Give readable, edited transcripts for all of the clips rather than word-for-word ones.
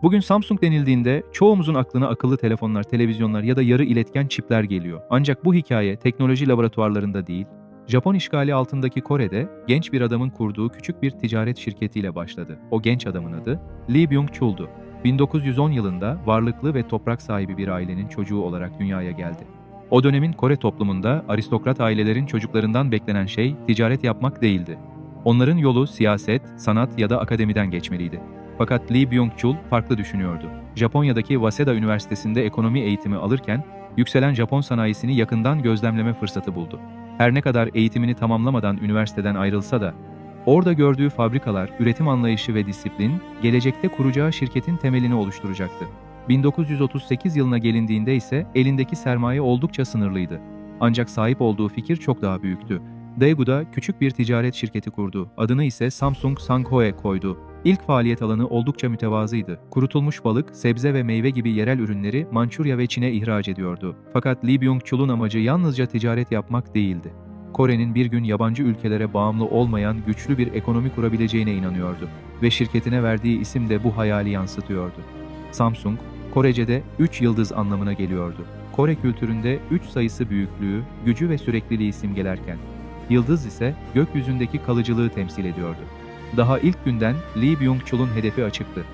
Bugün Samsung denildiğinde çoğumuzun aklına akıllı telefonlar, televizyonlar ya da yarı iletken çipler geliyor. Ancak bu hikaye teknoloji laboratuvarlarında değil, Japon işgali altındaki Kore'de genç bir adamın kurduğu küçük bir ticaret şirketiyle başladı. O genç adamın adı Lee Byung-chul'du. 1910 yılında varlıklı ve toprak sahibi bir ailenin çocuğu olarak dünyaya geldi. O dönemin Kore toplumunda aristokrat ailelerin çocuklarından beklenen şey ticaret yapmak değildi. Onların yolu siyaset, sanat ya da akademiden geçmeliydi. Fakat Lee Byung-chul farklı düşünüyordu. Japonya'daki Waseda Üniversitesi'nde ekonomi eğitimi alırken, yükselen Japon sanayisini yakından gözlemleme fırsatı buldu. Her ne kadar eğitimini tamamlamadan üniversiteden ayrılsa da, orada gördüğü fabrikalar, üretim anlayışı ve disiplin, gelecekte kuracağı şirketin temelini oluşturacaktı. 1938 yılına gelindiğinde ise elindeki sermaye oldukça sınırlıydı. Ancak sahip olduğu fikir çok daha büyüktü. Daegu'da küçük bir ticaret şirketi kurdu. Adını ise Samsung Sanghoe koydu. İlk faaliyet alanı oldukça mütevazıydı. Kurutulmuş balık, sebze ve meyve gibi yerel ürünleri Mançurya ve Çin'e ihraç ediyordu. Fakat Lee Byung-chul'un amacı yalnızca ticaret yapmak değildi. Kore'nin bir gün yabancı ülkelere bağımlı olmayan güçlü bir ekonomi kurabileceğine inanıyordu ve şirketine verdiği isim de bu hayali yansıtıyordu. Samsung, Korece'de 3 yıldız anlamına geliyordu. Kore kültüründe 3 sayısı büyüklüğü, gücü ve sürekliliği simgelerken, yıldız ise gökyüzündeki kalıcılığı temsil ediyordu. Daha ilk günden Lee Byung-chul'un hedefi açıktı.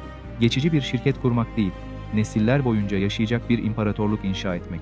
Geçici bir şirket kurmak değil, nesiller boyunca yaşayacak bir imparatorluk inşa etmek.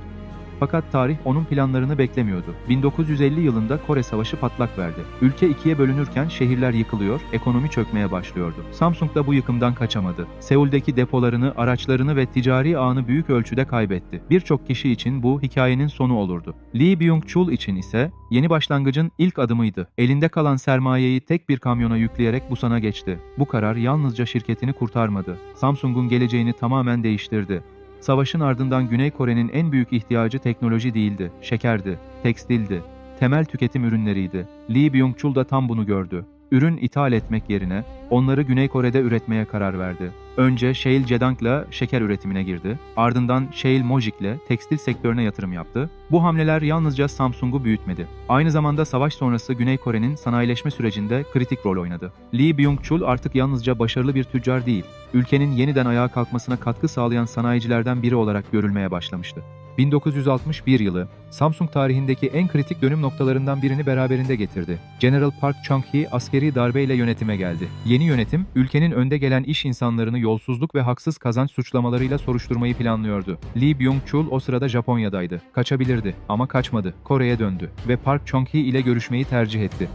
Fakat tarih onun planlarını beklemiyordu. 1950 yılında Kore Savaşı patlak verdi. Ülke ikiye bölünürken şehirler yıkılıyor, ekonomi çökmeye başlıyordu. Samsung da bu yıkımdan kaçamadı. Seul'deki depolarını, araçlarını ve ticari ağını büyük ölçüde kaybetti. Birçok kişi için bu hikayenin sonu olurdu. Lee Byung-chul için ise yeni başlangıcın ilk adımıydı. Elinde kalan sermayeyi tek bir kamyona yükleyerek Busan'a geçti. Bu karar yalnızca şirketini kurtarmadı. Samsung'un geleceğini tamamen değiştirdi. Savaşın ardından Güney Kore'nin en büyük ihtiyacı teknoloji değildi, şekerdi, tekstildi, temel tüketim ürünleriydi. Lee Byung-chul da tam bunu gördü. Ürün ithal etmek yerine onları Güney Kore'de üretmeye karar verdi. Önce Shale Jedang'la şeker üretimine girdi, ardından Shale Mojik'le tekstil sektörüne yatırım yaptı. Bu hamleler yalnızca Samsung'u büyütmedi. Aynı zamanda savaş sonrası Güney Kore'nin sanayileşme sürecinde kritik rol oynadı. Lee Byung-chul artık yalnızca başarılı bir tüccar değil, ülkenin yeniden ayağa kalkmasına katkı sağlayan sanayicilerden biri olarak görülmeye başlamıştı. 1961 yılı, Samsung tarihindeki en kritik dönüm noktalarından birini beraberinde getirdi. General Park Chung-hee askeri darbeyle yönetime geldi. Yeni yönetim, ülkenin önde gelen iş insanlarını yolsuzluk ve haksız kazanç suçlamalarıyla soruşturmayı planlıyordu. Lee Byung-chul o sırada Japonya'daydı. Kaçabilirdi ama kaçmadı. Kore'ye döndü ve Park Chung-hee ile görüşmeyi tercih etti.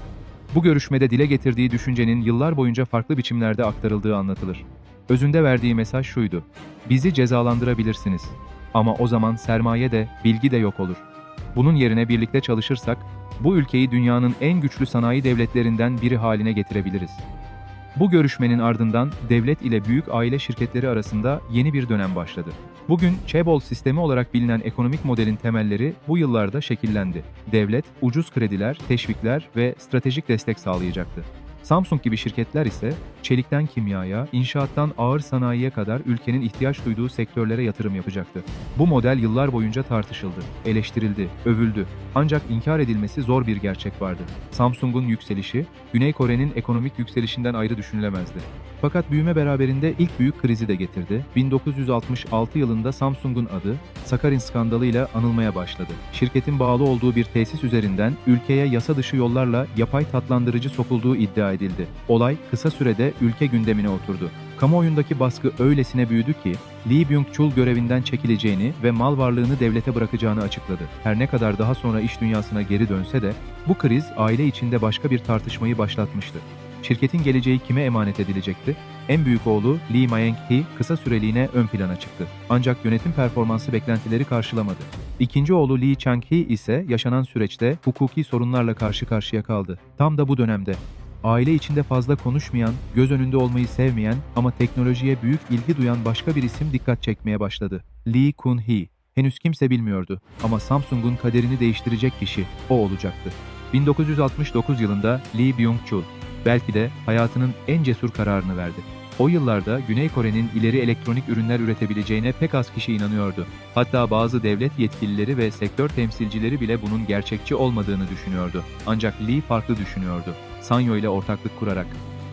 Bu görüşmede dile getirdiği düşüncenin yıllar boyunca farklı biçimlerde aktarıldığı anlatılır. Özünde verdiği mesaj şuydu: "Bizi cezalandırabilirsiniz. Ama o zaman sermaye de, bilgi de yok olur. Bunun yerine birlikte çalışırsak, bu ülkeyi dünyanın en güçlü sanayi devletlerinden biri haline getirebiliriz." Bu görüşmenin ardından devlet ile büyük aile şirketleri arasında yeni bir dönem başladı. Bugün chaebol sistemi olarak bilinen ekonomik modelin temelleri bu yıllarda şekillendi. Devlet, ucuz krediler, teşvikler ve stratejik destek sağlayacaktı. Samsung gibi şirketler ise çelikten kimyaya, inşaattan ağır sanayiye kadar ülkenin ihtiyaç duyduğu sektörlere yatırım yapacaktı. Bu model yıllar boyunca tartışıldı, eleştirildi, övüldü. Ancak inkar edilmesi zor bir gerçek vardı. Samsung'un yükselişi, Güney Kore'nin ekonomik yükselişinden ayrı düşünülemezdi. Fakat büyüme beraberinde ilk büyük krizi de getirdi. 1966 yılında Samsung'un adı Sakharin skandalıyla anılmaya başladı. Şirketin bağlı olduğu bir tesis üzerinden ülkeye yasa dışı yollarla yapay tatlandırıcı sokulduğu iddia edildi. Olay kısa sürede ülke gündemine oturdu. Kamuoyundaki baskı öylesine büyüdü ki Lee Byung-chul görevinden çekileceğini ve mal varlığını devlete bırakacağını açıkladı. Her ne kadar daha sonra iş dünyasına geri dönse de bu kriz aile içinde başka bir tartışmayı başlatmıştı. Şirketin geleceği kime emanet edilecekti? En büyük oğlu Lee Mayeng-hee kısa süreliğine ön plana çıktı. Ancak yönetim performansı beklentileri karşılamadı. İkinci oğlu Lee Chang-hee ise yaşanan süreçte hukuki sorunlarla karşı karşıya kaldı. Tam da bu dönemde aile içinde fazla konuşmayan, göz önünde olmayı sevmeyen ama teknolojiye büyük ilgi duyan başka bir isim dikkat çekmeye başladı. Lee Kun-hee. Henüz kimse bilmiyordu ama Samsung'un kaderini değiştirecek kişi o olacaktı. 1969 yılında Lee Byung-chul belki de hayatının en cesur kararını verdi. O yıllarda Güney Kore'nin ileri elektronik ürünler üretebileceğine pek az kişi inanıyordu. Hatta bazı devlet yetkilileri ve sektör temsilcileri bile bunun gerçekçi olmadığını düşünüyordu. Ancak Lee farklı düşünüyordu. Sanyo ile ortaklık kurarak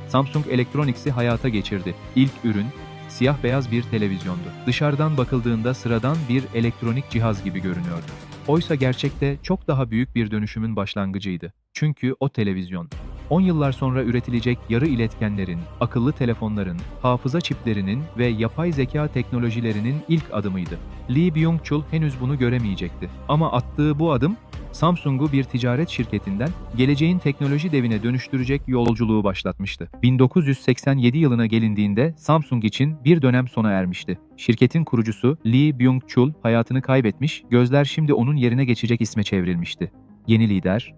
Samsung Electronics'i hayata geçirdi. İlk ürün, Siyah beyaz bir televizyondu. Dışarıdan bakıldığında sıradan bir elektronik cihaz gibi görünüyordu. Oysa gerçekte çok daha büyük bir dönüşümün başlangıcıydı. Çünkü o televizyon, 10 yıllar sonra üretilecek yarı iletkenlerin, akıllı telefonların, hafıza çiplerinin ve yapay zeka teknolojilerinin ilk adımıydı. Lee Byung-chul henüz bunu göremeyecekti. Ama attığı bu adım, Samsung'u bir ticaret şirketinden geleceğin teknoloji devine dönüştürecek yolculuğu başlatmıştı. 1987 yılına gelindiğinde Samsung için bir dönem sona ermişti. Şirketin kurucusu Lee Byung-chul hayatını kaybetmiş, gözler şimdi onun yerine geçecek isme çevrilmişti. Yeni lider,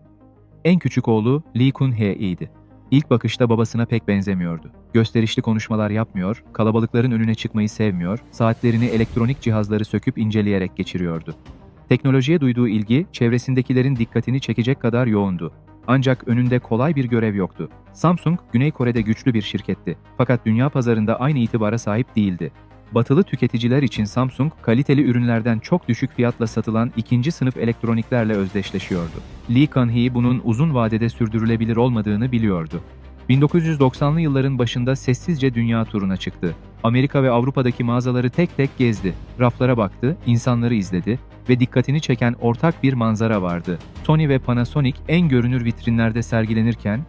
en küçük oğlu Lee Kun-hee'ydi. İlk bakışta babasına pek benzemiyordu. Gösterişli konuşmalar yapmıyor, kalabalıkların önüne çıkmayı sevmiyor, saatlerini elektronik cihazları söküp inceleyerek geçiriyordu. Teknolojiye duyduğu ilgi, çevresindekilerin dikkatini çekecek kadar yoğundu. Ancak önünde kolay bir görev yoktu. Samsung, Güney Kore'de güçlü bir şirketti. Fakat dünya pazarında aynı itibara sahip değildi. Batılı tüketiciler için Samsung, kaliteli ürünlerden çok düşük fiyatla satılan ikinci sınıf elektroniklerle özdeşleşiyordu. Lee Kun-hee bunun uzun vadede sürdürülebilir olmadığını biliyordu. 1990'lı yılların başında sessizce dünya turuna çıktı. Amerika ve Avrupa'daki mağazaları tek tek gezdi. Raflara baktı, insanları izledi ve dikkatini çeken ortak bir manzara vardı. Sony ve Panasonic en görünür vitrinlerde sergilenirken,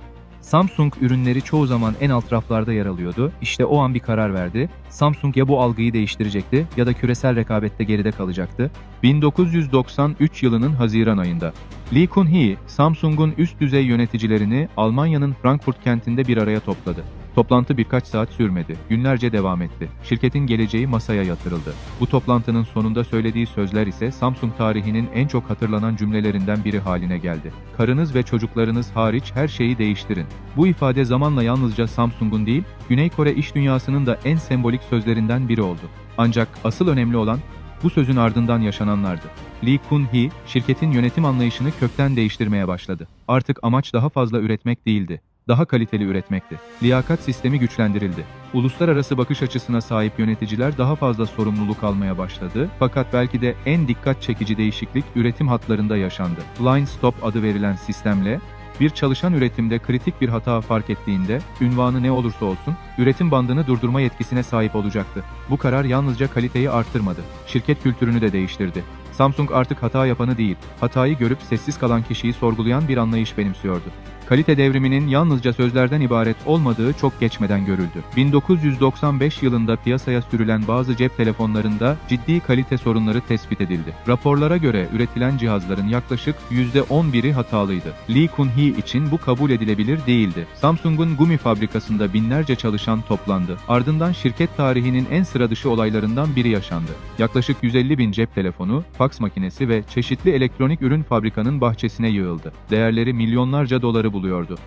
Samsung ürünleri çoğu zaman en alt raflarda yer alıyordu. İşte o an bir karar verdi. Samsung ya bu algıyı değiştirecekti ya da küresel rekabette geride kalacaktı. 1993 yılının Haziran ayında Lee Kun-hee, Samsung'un üst düzey yöneticilerini Almanya'nın Frankfurt kentinde bir araya topladı. Toplantı birkaç saat sürmedi. Günlerce devam etti. Şirketin geleceği masaya yatırıldı. Bu toplantının sonunda söylediği sözler ise Samsung tarihinin en çok hatırlanan cümlelerinden biri haline geldi. Karınız ve çocuklarınız hariç her şeyi değiştirin. Bu ifade zamanla yalnızca Samsung'un değil, Güney Kore iş dünyasının da en sembolik sözlerinden biri oldu. Ancak asıl önemli olan bu sözün ardından yaşananlardı. Lee Kun-hee, şirketin yönetim anlayışını kökten değiştirmeye başladı. Artık amaç daha fazla üretmek değildi. Daha kaliteli üretmekti. Liyakat sistemi güçlendirildi. Uluslararası bakış açısına sahip yöneticiler daha fazla sorumluluk almaya başladı. Fakat belki de en dikkat çekici değişiklik üretim hatlarında yaşandı. Line Stop adı verilen sistemle, bir çalışan üretimde kritik bir hata fark ettiğinde, ünvanı ne olursa olsun, üretim bandını durdurma yetkisine sahip olacaktı. Bu karar yalnızca kaliteyi arttırmadı, şirket kültürünü de değiştirdi. Samsung artık hata yapanı değil, hatayı görüp sessiz kalan kişiyi sorgulayan bir anlayış benimsiyordu. Kalite devriminin yalnızca sözlerden ibaret olmadığı çok geçmeden görüldü. 1995 yılında piyasaya sürülen bazı cep telefonlarında ciddi kalite sorunları tespit edildi. Raporlara göre üretilen cihazların yaklaşık %11'i hatalıydı. Lee Kun-hee için bu kabul edilebilir değildi. Samsung'un Gumi fabrikasında binlerce çalışan toplandı. Ardından şirket tarihinin en sıradışı olaylarından biri yaşandı. Yaklaşık 150 bin cep telefonu, faks makinesi ve çeşitli elektronik ürün fabrikanın bahçesine yığıldı. Değerleri milyonlarca doları buluyordu.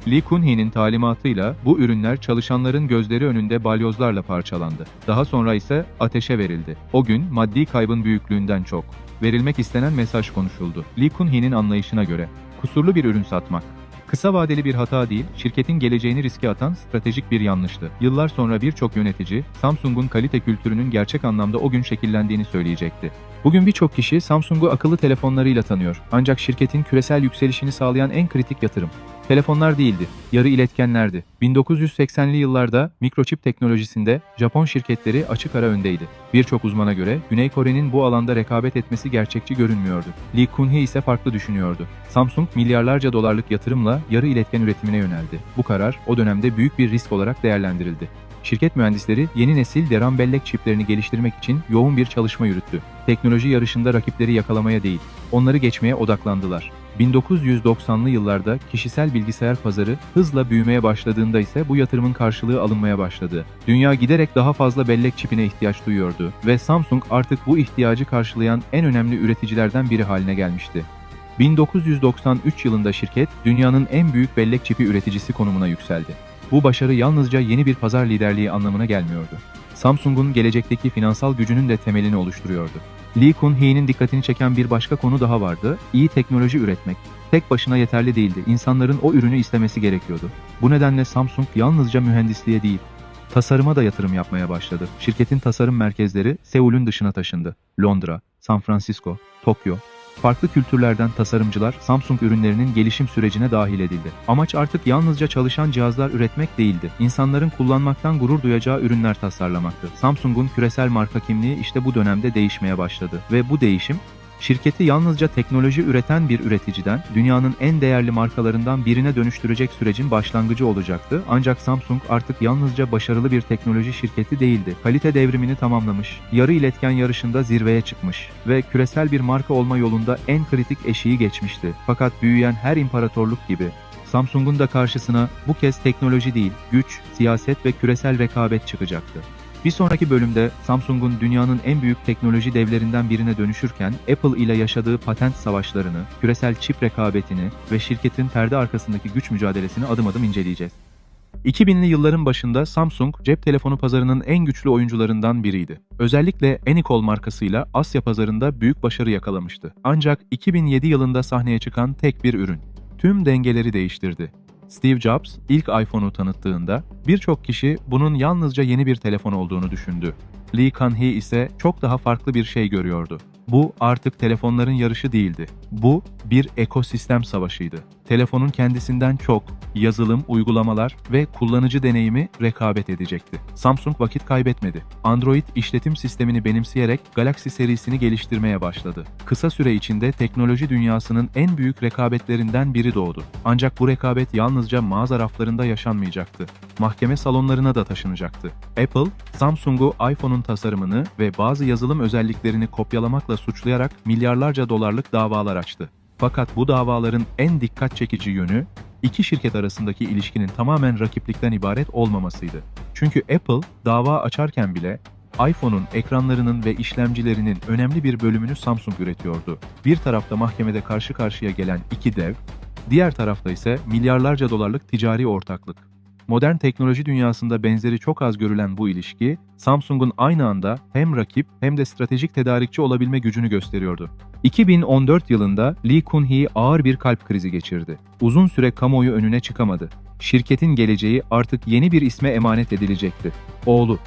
Lee Kun-hee'nin talimatıyla bu ürünler çalışanların gözleri önünde balyozlarla parçalandı. Daha sonra ise ateşe verildi. O gün maddi kaybın büyüklüğünden çok verilmek istenen mesaj konuşuldu. Lee Kun-hee'nin anlayışına göre kusurlu bir ürün satmak kısa vadeli bir hata değil, şirketin geleceğini riske atan stratejik bir yanlıştı. Yıllar sonra birçok yönetici, Samsung'un kalite kültürünün gerçek anlamda o gün şekillendiğini söyleyecekti. Bugün birçok kişi Samsung'u akıllı telefonlarıyla tanıyor. Ancak şirketin küresel yükselişini sağlayan en kritik yatırım telefonlar değildi, yarı iletkenlerdi. 1980'li yıllarda mikroçip teknolojisinde Japon şirketleri açık ara öndeydi. Birçok uzmana göre Güney Kore'nin bu alanda rekabet etmesi gerçekçi görünmüyordu. Lee Kun-hee ise farklı düşünüyordu. Samsung milyarlarca dolarlık yatırımla yarı iletken üretimine yöneldi. Bu karar o dönemde büyük bir risk olarak değerlendirildi. Şirket mühendisleri yeni nesil DRAM bellek çiplerini geliştirmek için yoğun bir çalışma yürüttü. Teknoloji yarışında rakipleri yakalamaya değil, onları geçmeye odaklandılar. 1990'lı yıllarda kişisel bilgisayar pazarı hızla büyümeye başladığında ise bu yatırımın karşılığı alınmaya başladı. Dünya giderek daha fazla bellek çipine ihtiyaç duyuyordu ve Samsung artık bu ihtiyacı karşılayan en önemli üreticilerden biri haline gelmişti. 1993 yılında şirket dünyanın en büyük bellek çipi üreticisi konumuna yükseldi. Bu başarı yalnızca yeni bir pazar liderliği anlamına gelmiyordu. Samsung'un gelecekteki finansal gücünün de temelini oluşturuyordu. Lee Kun-hee'nin dikkatini çeken bir başka konu daha vardı. İyi teknoloji üretmek tek başına yeterli değildi. İnsanların o ürünü istemesi gerekiyordu. Bu nedenle Samsung yalnızca mühendisliğe değil, tasarıma da yatırım yapmaya başladı. Şirketin tasarım merkezleri Seul'ün dışına taşındı. Londra, San Francisco, Tokyo Farklı kültürlerden tasarımcılar Samsung ürünlerinin gelişim sürecine dahil edildi. Amaç artık yalnızca çalışan cihazlar üretmek değildi. İnsanların kullanmaktan gurur duyacağı ürünler tasarlamaktı. Samsung'un küresel marka kimliği işte bu dönemde değişmeye başladı ve bu değişim şirketi yalnızca teknoloji üreten bir üreticiden dünyanın en değerli markalarından birine dönüştürecek sürecin başlangıcı olacaktı. Ancak Samsung artık yalnızca başarılı bir teknoloji şirketi değildi. Kalite devrimini tamamlamış, yarı iletken yarışında zirveye çıkmış ve küresel bir marka olma yolunda en kritik eşiği geçmişti. Fakat büyüyen her imparatorluk gibi Samsung'un da karşısına bu kez teknoloji değil, güç, siyaset ve küresel rekabet çıkacaktı. Bir sonraki bölümde Samsung'un dünyanın en büyük teknoloji devlerinden birine dönüşürken Apple ile yaşadığı patent savaşlarını, küresel çip rekabetini ve şirketin perde arkasındaki güç mücadelesini adım adım inceleyeceğiz. 2000'li yılların başında Samsung cep telefonu pazarının en güçlü oyuncularından biriydi. Özellikle Anycall markasıyla Asya pazarında büyük başarı yakalamıştı. Ancak 2007 yılında sahneye çıkan tek bir ürün tüm dengeleri değiştirdi. Steve Jobs ilk iPhone'u tanıttığında birçok kişi bunun yalnızca yeni bir telefon olduğunu düşündü. Lee Kun-hee ise çok daha farklı bir şey görüyordu. Bu artık telefonların yarışı değildi. Bu bir ekosistem savaşıydı. Telefonun kendisinden çok yazılım, uygulamalar ve kullanıcı deneyimi rekabet edecekti. Samsung vakit kaybetmedi. Android işletim sistemini benimseyerek Galaxy serisini geliştirmeye başladı. Kısa süre içinde teknoloji dünyasının en büyük rekabetlerinden biri doğdu. Ancak bu rekabet yalnızca mağaza raflarında yaşanmayacaktı. Mahkeme salonlarına da taşınacaktı. Apple, Samsung'u iPhone'un tasarımını ve bazı yazılım özelliklerini kopyalamakla suçlayarak milyarlarca dolarlık davalar açtı. Fakat bu davaların en dikkat çekici yönü, iki şirket arasındaki ilişkinin tamamen rakiplikten ibaret olmamasıydı. Çünkü Apple dava açarken bile iPhone'un ekranlarının ve işlemcilerinin önemli bir bölümünü Samsung üretiyordu. Bir tarafta mahkemede karşı karşıya gelen iki dev, diğer tarafta ise milyarlarca dolarlık ticari ortaklık. Modern teknoloji dünyasında benzeri çok az görülen bu ilişki, Samsung'un aynı anda hem rakip hem de stratejik tedarikçi olabilme gücünü gösteriyordu. 2014 yılında Lee Kun-hee ağır bir kalp krizi geçirdi. Uzun süre kamuoyu önüne çıkamadı. Şirketin geleceği artık yeni bir isme emanet edilecekti. Oğlu,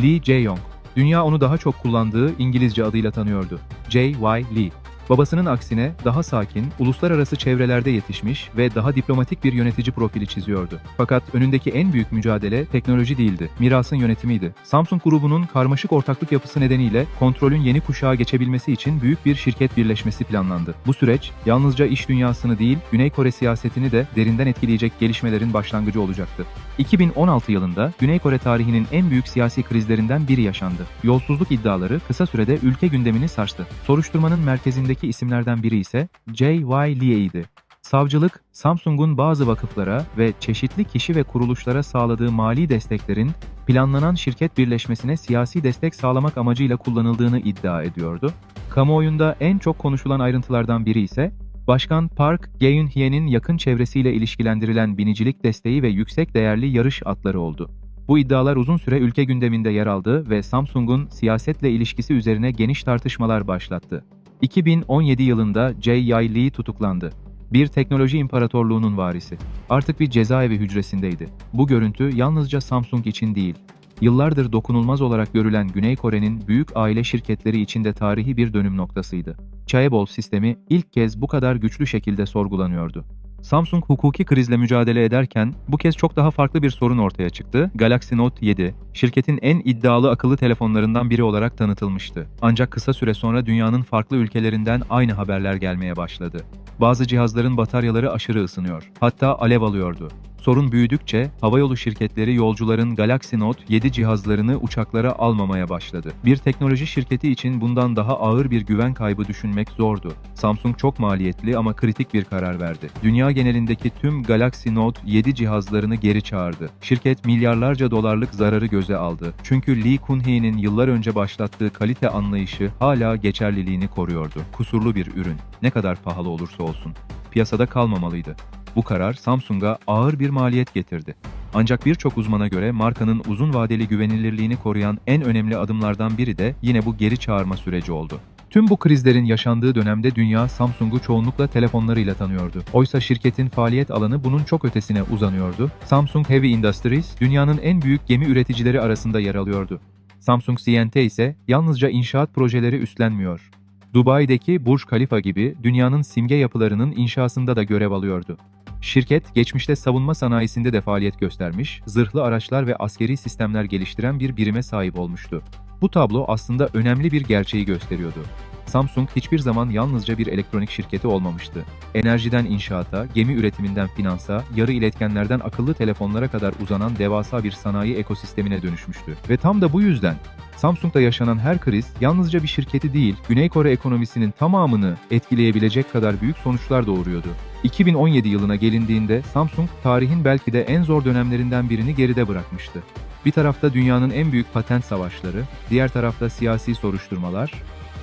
Lee Jae-yong. Dünya onu daha çok kullandığı İngilizce adıyla tanıyordu. J.Y. Lee. Babasının aksine daha sakin, uluslararası çevrelerde yetişmiş ve daha diplomatik bir yönetici profili çiziyordu. Fakat önündeki en büyük mücadele teknoloji değildi, mirasın yönetimiydi. Samsung grubunun karmaşık ortaklık yapısı nedeniyle kontrolün yeni kuşağa geçebilmesi için büyük bir şirket birleşmesi planlandı. Bu süreç yalnızca iş dünyasını değil, Güney Kore siyasetini de derinden etkileyecek gelişmelerin başlangıcı olacaktı. 2016 yılında Güney Kore tarihinin en büyük siyasi krizlerinden biri yaşandı. Yolsuzluk iddiaları kısa sürede ülke gündemini sarstı. Soruşturmanın merkezindeki isimlerden biri ise J.Y. Lee'ydi. Savcılık, Samsung'un bazı vakıflara ve çeşitli kişi ve kuruluşlara sağladığı mali desteklerin planlanan şirket birleşmesine siyasi destek sağlamak amacıyla kullanıldığını iddia ediyordu. Kamuoyunda en çok konuşulan ayrıntılardan biri ise Başkan Park Geun-hye'nin yakın çevresiyle ilişkilendirilen binicilik desteği ve yüksek değerli yarış atları oldu. Bu iddialar uzun süre ülke gündeminde yer aldı ve Samsung'un siyasetle ilişkisi üzerine geniş tartışmalar başlattı. 2017 yılında J.Y. Lee tutuklandı. Bir teknoloji imparatorluğunun varisi. Artık bir cezaevi hücresindeydi. Bu görüntü yalnızca Samsung için değil, yıllardır dokunulmaz olarak görülen Güney Kore'nin büyük aile şirketleri içinde tarihi bir dönüm noktasıydı. Chaebol sistemi ilk kez bu kadar güçlü şekilde sorgulanıyordu. Samsung hukuki krizle mücadele ederken bu kez çok daha farklı bir sorun ortaya çıktı. Galaxy Note 7, şirketin en iddialı akıllı telefonlarından biri olarak tanıtılmıştı. Ancak kısa süre sonra dünyanın farklı ülkelerinden aynı haberler gelmeye başladı. Bazı cihazların bataryaları aşırı ısınıyor, hatta alev alıyordu. Sorun büyüdükçe havayolu şirketleri yolcuların Galaxy Note 7 cihazlarını uçaklara almamaya başladı. Bir teknoloji şirketi için bundan daha ağır bir güven kaybı düşünmek zordu. Samsung çok maliyetli ama kritik bir karar verdi. Dünya genelindeki tüm Galaxy Note 7 cihazlarını geri çağırdı. Şirket milyarlarca dolarlık zararı göze aldı. Çünkü Lee Kun-hee'nin yıllar önce başlattığı kalite anlayışı hala geçerliliğini koruyordu. Kusurlu bir ürün, ne kadar pahalı olursa olsun, piyasada kalmamalıydı. Bu karar Samsung'a ağır bir maliyet getirdi. Ancak birçok uzmana göre markanın uzun vadeli güvenilirliğini koruyan en önemli adımlardan biri de yine bu geri çağırma süreci oldu. Tüm bu krizlerin yaşandığı dönemde dünya Samsung'u çoğunlukla telefonlarıyla tanıyordu. Oysa şirketin faaliyet alanı bunun çok ötesine uzanıyordu. Samsung Heavy Industries, dünyanın en büyük gemi üreticileri arasında yer alıyordu. Samsung C&T ise yalnızca inşaat projeleri üstlenmiyor. Dubai'deki Burj Khalifa gibi dünyanın simge yapılarının inşasında da görev alıyordu. Şirket, geçmişte savunma sanayisinde de faaliyet göstermiş, zırhlı araçlar ve askeri sistemler geliştiren bir birime sahip olmuştu. Bu tablo aslında önemli bir gerçeği gösteriyordu. Samsung hiçbir zaman yalnızca bir elektronik şirketi olmamıştı. Enerjiden inşaata, gemi üretiminden finansa, yarı iletkenlerden akıllı telefonlara kadar uzanan devasa bir sanayi ekosistemine dönüşmüştü. Ve tam da bu yüzden Samsung'da yaşanan her kriz yalnızca bir şirketi değil, Güney Kore ekonomisinin tamamını etkileyebilecek kadar büyük sonuçlar doğuruyordu. 2017 yılına gelindiğinde Samsung tarihin belki de en zor dönemlerinden birini geride bırakmıştı. Bir tarafta dünyanın en büyük patent savaşları, diğer tarafta siyasi soruşturmalar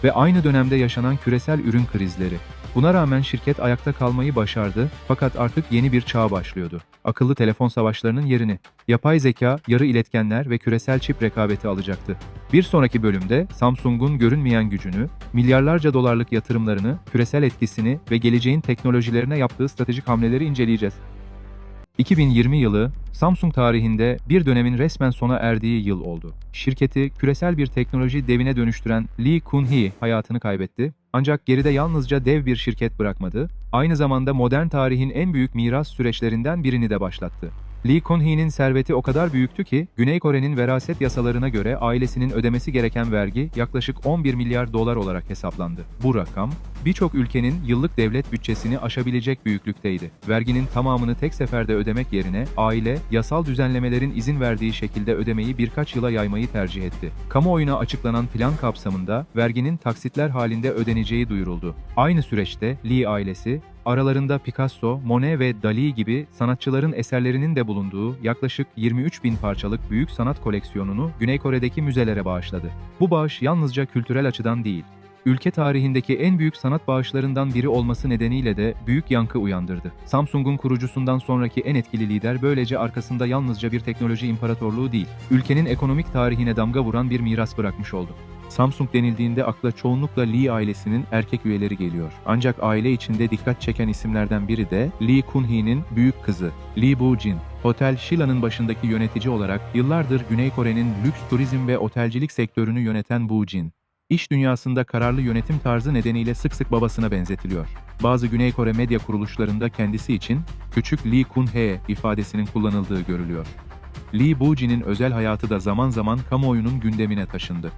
ve aynı dönemde yaşanan küresel ürün krizleri. Buna rağmen şirket ayakta kalmayı başardı fakat artık yeni bir çağ başlıyordu. Akıllı telefon savaşlarının yerini yapay zeka, yarı iletkenler ve küresel çip rekabeti alacaktı. Bir sonraki bölümde Samsung'un görünmeyen gücünü, milyarlarca dolarlık yatırımlarını, küresel etkisini ve geleceğin teknolojilerine yaptığı stratejik hamleleri inceleyeceğiz. 2020 yılı, Samsung tarihinde bir dönemin resmen sona erdiği yıl oldu. Şirketi küresel bir teknoloji devine dönüştüren Lee Kun-hee hayatını kaybetti. Ancak geride yalnızca dev bir şirket bırakmadı, aynı zamanda modern tarihin en büyük miras süreçlerinden birini de başlattı. Lee Kun-hee'nin serveti o kadar büyüktü ki, Güney Kore'nin veraset yasalarına göre ailesinin ödemesi gereken vergi yaklaşık 11 milyar dolar olarak hesaplandı. Bu rakam, birçok ülkenin yıllık devlet bütçesini aşabilecek büyüklükteydi. Verginin tamamını tek seferde ödemek yerine, aile, yasal düzenlemelerin izin verdiği şekilde ödemeyi birkaç yıla yaymayı tercih etti. Kamuoyuna açıklanan plan kapsamında, verginin taksitler halinde ödeneceği duyuruldu. Aynı süreçte, Lee ailesi, aralarında Picasso, Monet ve Dali gibi sanatçıların eserlerinin de bulunduğu yaklaşık 23 bin parçalık büyük sanat koleksiyonunu Güney Kore'deki müzelere bağışladı. Bu bağış yalnızca kültürel açıdan değil, ülke tarihindeki en büyük sanat bağışlarından biri olması nedeniyle de büyük yankı uyandırdı. Samsung'un kurucusundan sonraki en etkili lider böylece arkasında yalnızca bir teknoloji imparatorluğu değil, ülkenin ekonomik tarihine damga vuran bir miras bırakmış oldu. Samsung denildiğinde akla çoğunlukla Lee ailesinin erkek üyeleri geliyor. Ancak aile içinde dikkat çeken isimlerden biri de Lee Kun-hee'nin büyük kızı, Lee Bo-jin. Otel Shila'nın başındaki yönetici olarak yıllardır Güney Kore'nin lüks turizm ve otelcilik sektörünü yöneten Bo-jin, İş dünyasında kararlı yönetim tarzı nedeniyle sık sık babasına benzetiliyor. Bazı Güney Kore medya kuruluşlarında kendisi için "küçük Lee Kun-hee" ifadesinin kullanıldığı görülüyor. Lee Bo-jin'in özel hayatı da zaman zaman kamuoyunun gündemine taşındı.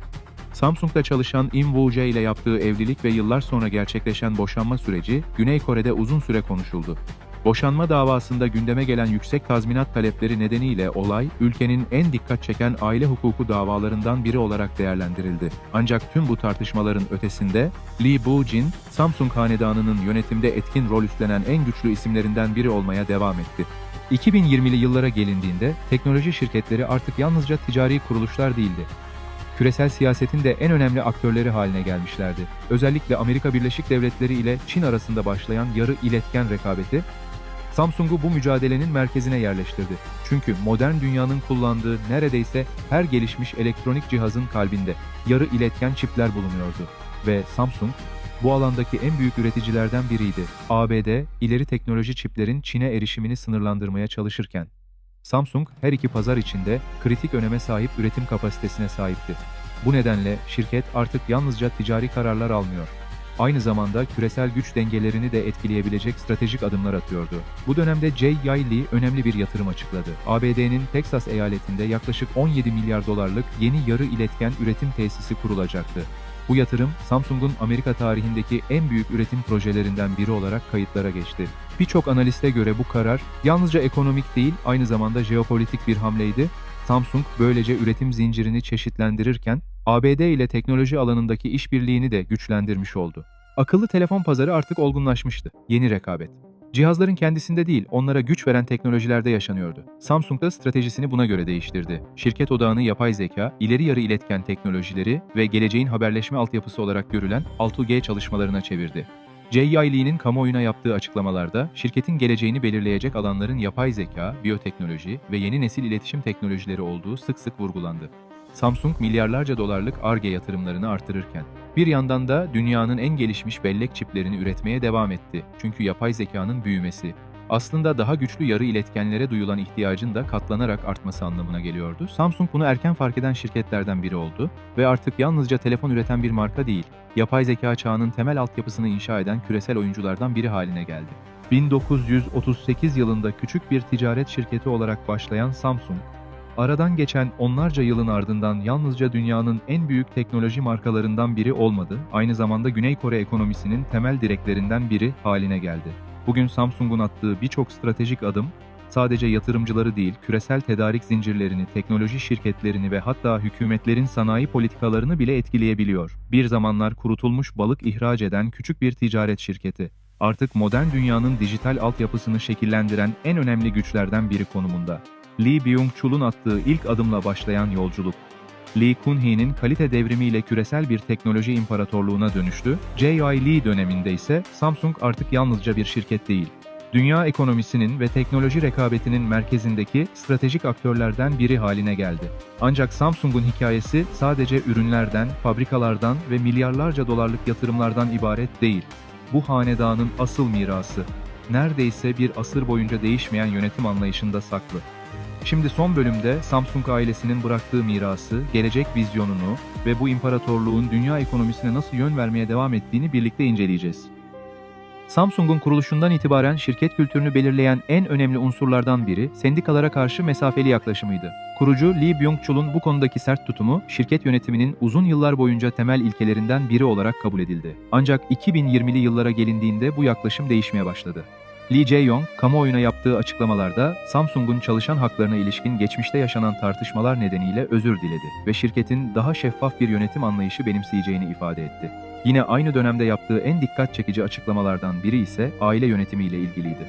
Samsung'da çalışan Im Woo-jae ile yaptığı evlilik ve yıllar sonra gerçekleşen boşanma süreci Güney Kore'de uzun süre konuşuldu. Boşanma davasında gündeme gelen yüksek tazminat talepleri nedeniyle olay, ülkenin en dikkat çeken aile hukuku davalarından biri olarak değerlendirildi. Ancak tüm bu tartışmaların ötesinde, Lee Bo-jin, Samsung hanedanının yönetimde etkin rol üstlenen en güçlü isimlerinden biri olmaya devam etti. 2020'li yıllara gelindiğinde, teknoloji şirketleri artık yalnızca ticari kuruluşlar değildi. Küresel siyasetin de en önemli aktörleri haline gelmişlerdi. Özellikle Amerika Birleşik Devletleri ile Çin arasında başlayan yarı iletken rekabeti, Samsung'u bu mücadelenin merkezine yerleştirdi. Çünkü modern dünyanın kullandığı neredeyse her gelişmiş elektronik cihazın kalbinde yarı iletken çipler bulunuyordu. Ve Samsung, bu alandaki en büyük üreticilerden biriydi. ABD, ileri teknoloji çiplerin Çin'e erişimini sınırlandırmaya çalışırken, Samsung her iki pazar içinde kritik öneme sahip üretim kapasitesine sahipti. Bu nedenle şirket artık yalnızca ticari kararlar almıyor, aynı zamanda küresel güç dengelerini de etkileyebilecek stratejik adımlar atıyordu. Bu dönemde J.Y. Lee önemli bir yatırım açıkladı. ABD'nin Teksas eyaletinde yaklaşık 17 milyar dolarlık yeni yarı iletken üretim tesisi kurulacaktı. Bu yatırım, Samsung'un Amerika tarihindeki en büyük üretim projelerinden biri olarak kayıtlara geçti. Birçok analiste göre bu karar yalnızca ekonomik değil, aynı zamanda jeopolitik bir hamleydi. Samsung böylece üretim zincirini çeşitlendirirken, ABD ile teknoloji alanındaki işbirliğini de güçlendirmiş oldu. Akıllı telefon pazarı artık olgunlaşmıştı. Yeni rekabet cihazların kendisinde değil, onlara güç veren teknolojilerde yaşanıyordu. Samsung da stratejisini buna göre değiştirdi. Şirket odağını yapay zeka, ileri yarı iletken teknolojileri ve geleceğin haberleşme altyapısı olarak görülen 6G çalışmalarına çevirdi. J.Y. Lee'nin kamuoyuna yaptığı açıklamalarda, şirketin geleceğini belirleyecek alanların yapay zeka, biyoteknoloji ve yeni nesil iletişim teknolojileri olduğu sık sık vurgulandı. Samsung milyarlarca dolarlık Ar-Ge yatırımlarını artırırken, bir yandan da dünyanın en gelişmiş bellek çiplerini üretmeye devam etti. Çünkü yapay zekanın büyümesi, aslında daha güçlü yarı iletkenlere duyulan ihtiyacın da katlanarak artması anlamına geliyordu. Samsung bunu erken fark eden şirketlerden biri oldu ve artık yalnızca telefon üreten bir marka değil, yapay zeka çağının temel altyapısını inşa eden küresel oyunculardan biri haline geldi. 1938 yılında küçük bir ticaret şirketi olarak başlayan Samsung, aradan geçen onlarca yılın ardından yalnızca dünyanın en büyük teknoloji markalarından biri olmadı, aynı zamanda Güney Kore ekonomisinin temel direklerinden biri haline geldi. Bugün Samsung'un attığı birçok stratejik adım, sadece yatırımcıları değil, küresel tedarik zincirlerini, teknoloji şirketlerini ve hatta hükümetlerin sanayi politikalarını bile etkileyebiliyor. Bir zamanlar kurutulmuş balık ihraç eden küçük bir ticaret şirketi, artık modern dünyanın dijital altyapısını şekillendiren en önemli güçlerden biri konumunda. Lee Byung-chul'un attığı ilk adımla başlayan yolculuk, Lee Kun-hee'nin kalite devrimiyle küresel bir teknoloji imparatorluğuna dönüştü. J.I. Lee döneminde ise Samsung artık yalnızca bir şirket değil, dünya ekonomisinin ve teknoloji rekabetinin merkezindeki stratejik aktörlerden biri haline geldi. Ancak Samsung'un hikayesi sadece ürünlerden, fabrikalardan ve milyarlarca dolarlık yatırımlardan ibaret değil. Bu hanedanın asıl mirası, neredeyse bir asır boyunca değişmeyen yönetim anlayışında saklı. Şimdi son bölümde Samsung ailesinin bıraktığı mirası, gelecek vizyonunu ve bu imparatorluğun dünya ekonomisine nasıl yön vermeye devam ettiğini birlikte inceleyeceğiz. Samsung'un kuruluşundan itibaren şirket kültürünü belirleyen en önemli unsurlardan biri sendikalara karşı mesafeli yaklaşımıydı. Kurucu Lee Byung-chul'un bu konudaki sert tutumu, şirket yönetiminin uzun yıllar boyunca temel ilkelerinden biri olarak kabul edildi. Ancak 2020'li yıllara gelindiğinde bu yaklaşım değişmeye başladı. Lee Jae-yong, kamuoyuna yaptığı açıklamalarda Samsung'un çalışan haklarına ilişkin geçmişte yaşanan tartışmalar nedeniyle özür diledi ve şirketin daha şeffaf bir yönetim anlayışı benimseyeceğini ifade etti. Yine aynı dönemde yaptığı en dikkat çekici açıklamalardan biri ise aile yönetimiyle ilgiliydi.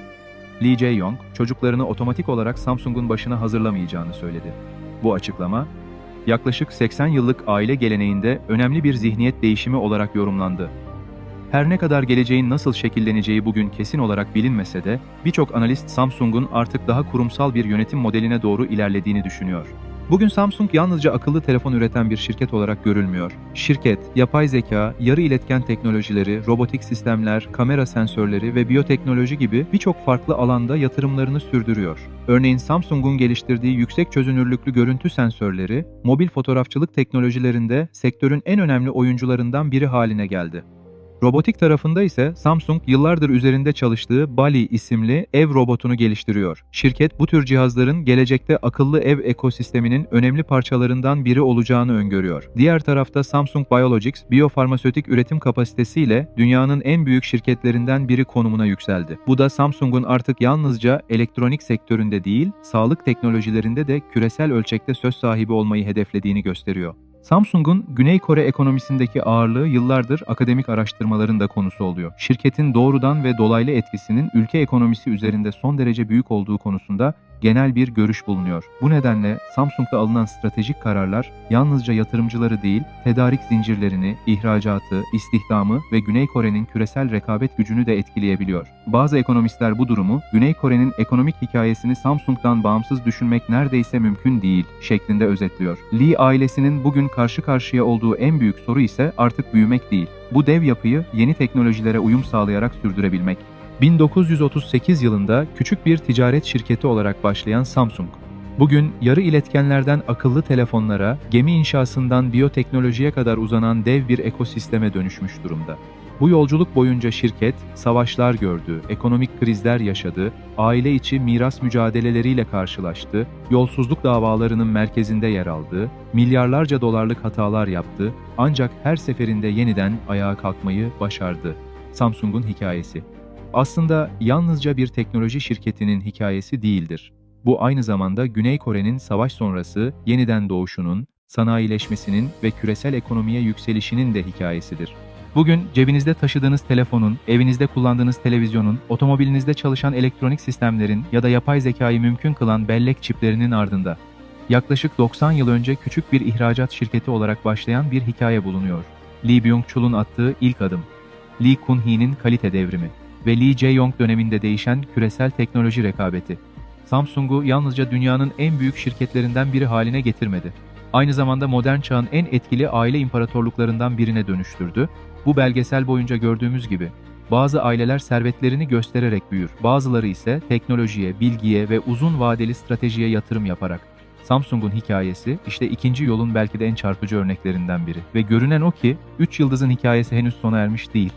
Lee Jae-yong, çocuklarını otomatik olarak Samsung'un başına hazırlamayacağını söyledi. Bu açıklama, yaklaşık 80 yıllık aile geleneğinde önemli bir zihniyet değişimi olarak yorumlandı. Her ne kadar geleceğin nasıl şekilleneceği bugün kesin olarak bilinmese de, birçok analist Samsung'un artık daha kurumsal bir yönetim modeline doğru ilerlediğini düşünüyor. Bugün Samsung yalnızca akıllı telefon üreten bir şirket olarak görülmüyor. Şirket, yapay zeka, yarı iletken teknolojileri, robotik sistemler, kamera sensörleri ve biyoteknoloji gibi birçok farklı alanda yatırımlarını sürdürüyor. Örneğin Samsung'un geliştirdiği yüksek çözünürlüklü görüntü sensörleri, mobil fotoğrafçılık teknolojilerinde sektörün en önemli oyuncularından biri haline geldi. Robotik tarafında ise Samsung yıllardır üzerinde çalıştığı Bali isimli ev robotunu geliştiriyor. Şirket bu tür cihazların gelecekte akıllı ev ekosisteminin önemli parçalarından biri olacağını öngörüyor. Diğer tarafta Samsung Biologics, biyofarmasötik üretim kapasitesiyle dünyanın en büyük şirketlerinden biri konumuna yükseldi. Bu da Samsung'un artık yalnızca elektronik sektöründe değil, sağlık teknolojilerinde de küresel ölçekte söz sahibi olmayı hedeflediğini gösteriyor. Samsung'un Güney Kore ekonomisindeki ağırlığı yıllardır akademik araştırmaların da konusu oluyor. Şirketin doğrudan ve dolaylı etkisinin ülke ekonomisi üzerinde son derece büyük olduğu konusunda genel bir görüş bulunuyor. Bu nedenle Samsung'da alınan stratejik kararlar yalnızca yatırımcıları değil, tedarik zincirlerini, ihracatı, istihdamı ve Güney Kore'nin küresel rekabet gücünü de etkileyebiliyor. Bazı ekonomistler bu durumu, Güney Kore'nin ekonomik hikayesini Samsung'dan bağımsız düşünmek neredeyse mümkün değil şeklinde özetliyor. Lee ailesinin bugün karşı karşıya olduğu en büyük soru ise artık büyümek değil. Bu dev yapıyı yeni teknolojilere uyum sağlayarak sürdürebilmek. 1938 yılında küçük bir ticaret şirketi olarak başlayan Samsung, bugün yarı iletkenlerden akıllı telefonlara, gemi inşasından biyoteknolojiye kadar uzanan dev bir ekosisteme dönüşmüş durumda. Bu yolculuk boyunca şirket, savaşlar gördü, ekonomik krizler yaşadı, aile içi miras mücadeleleriyle karşılaştı, yolsuzluk davalarının merkezinde yer aldı, milyarlarca dolarlık hatalar yaptı, ancak her seferinde yeniden ayağa kalkmayı başardı. Samsung'un hikayesi aslında yalnızca bir teknoloji şirketinin hikayesi değildir. Bu aynı zamanda Güney Kore'nin savaş sonrası yeniden doğuşunun, sanayileşmesinin ve küresel ekonomiye yükselişinin de hikayesidir. Bugün cebinizde taşıdığınız telefonun, evinizde kullandığınız televizyonun, otomobilinizde çalışan elektronik sistemlerin ya da yapay zekayı mümkün kılan bellek çiplerinin ardında yaklaşık 90 yıl önce küçük bir ihracat şirketi olarak başlayan bir hikaye bulunuyor. Lee Byung-chul'un attığı ilk adım, Lee Kun-hee'nin kalite devrimi ve Lee Jae-yong döneminde değişen küresel teknoloji rekabeti, Samsung'u yalnızca dünyanın en büyük şirketlerinden biri haline getirmedi. Aynı zamanda modern çağın en etkili aile imparatorluklarından birine dönüştürdü. Bu belgesel boyunca gördüğümüz gibi, Bazı aileler servetlerini göstererek büyür, bazıları ise teknolojiye, bilgiye ve uzun vadeli stratejiye yatırım yaparak. Samsung'un hikayesi işte ikinci yolun belki de en çarpıcı örneklerinden biri ve görünen o ki 3 yıldızın hikayesi henüz sona ermiş değil.